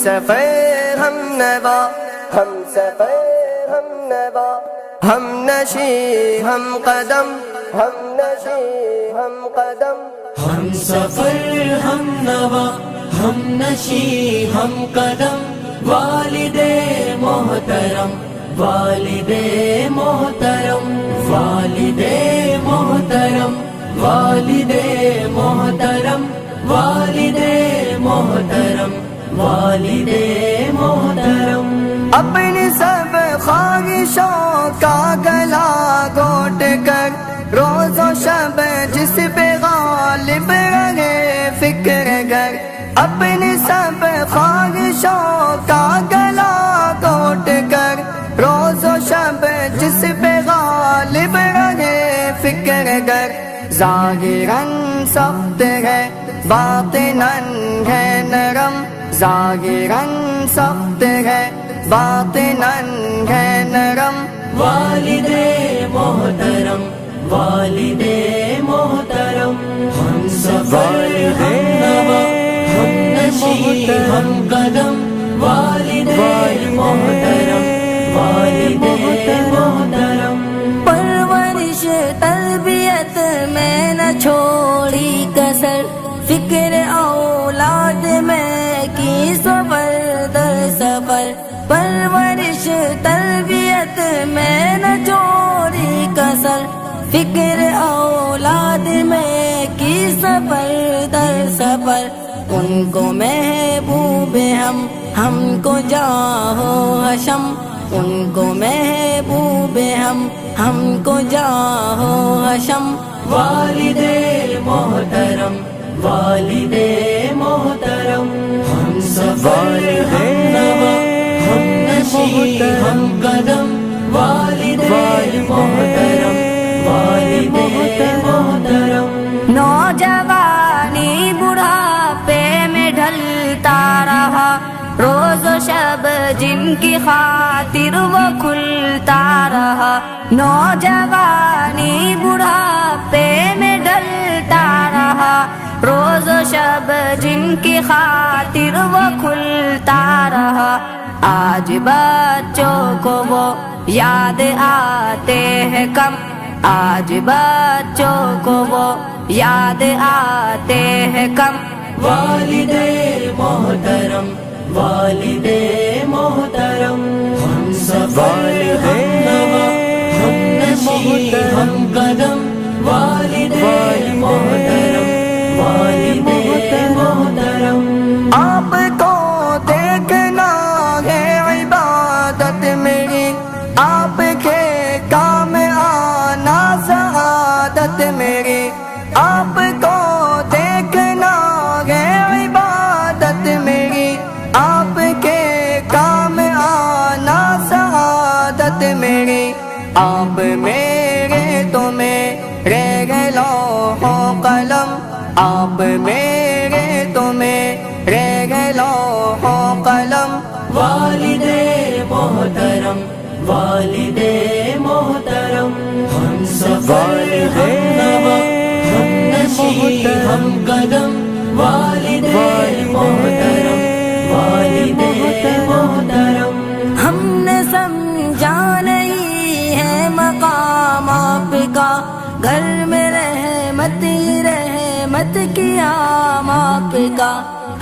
سفر ہم نوا، ہم سفر ہم نوا، ہم نشیں ہم قدم، ہم نشیں ہم قدم، ہم سفر ہم نوا، ہم نشیں ہم قدم، والد محترم، والد محترم، والد محترم، والد محترم، والد محترم، والد محترم، اپنی سب خواہشوں کا گلا گھونٹ کر روز و شب جس پہ غالب رہے فکر گر، اپنی سب خواہشوں کا گلا گھونٹ کر روز و شب جس پہ غالب رہے فکر گر، ظاہراً سخت ہے باطناً ہے نرم، ظاہراً سخت ہے باطناً ہے نرم، والد محترم، والد محترم، ہم سفر ہم نوا، ہم نشیں ہم قدم، والد محترم، والد محترم، پرورش تربیت میں نہ چھوڑی کسر، فکر اولاد میں کی سفر در سفر، پرورش تربیت میں نہ چھوڑی کسر، فکر اولاد میں کی سفر در سفر، ان کو محبوب ہم کو جاہ و حشم، ان کو محبوب ہم کو جاہ و حشم، والد محترم، والد محترم، ہم سفر ہم نوا، ہم نشیں ہم قدم، والد محترم، والد محترم، نوجوانی بڑھاپے میں ڈھلتا رہا، روز و شب جن کی خاطر وہ کھلتا رہا، نوجوانی بڑھاپے میں ڈھلتا رہا، روز و شب جن کی خاطر وہ کھلتا رہا، آج بچوں کو وہ یاد آتے ہیں کم، آج بچوں کو وہ یاد آتے ہیں کم، والد محترم، والد محترم، ہم سفر ہم نوا، ہم نشیں ہم قدم، والد محترم، والد محترم، آپ کو دیکھنا ہے عبادت میری، آپ کے کام آنا سعادت میری، آپ کو دیکھنا ہے عبادت میری، آپ کے کام آنا سعادت میری، آپ میرے تو میرے لوح و قلم، آپ میرے تو میرے لوح و قلم، والد محترم، والد محترم، ہم سفر ہم نوا، ہم نشیں ہم قدم، والد محترم، والد محترم، ہم نے سمجھا نہیں ہے مقام آپ کا، گھر میں رحمت ہی رحمت کیا آپ کا،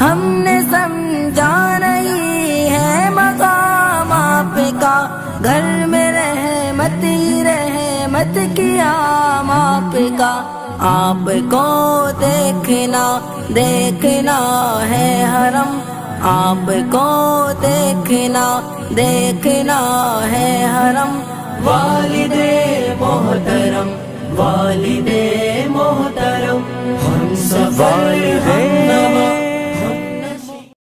ہم نے سمجھا نہیں ہے مقام آپ کا، گھر میں رحمت ہی رحمت کیا آپ کا، آپ کو دیکھنا دیکھنا ہے حرم، آپ کو دیکھنا دیکھنا ہے حرم، والد محترم، والد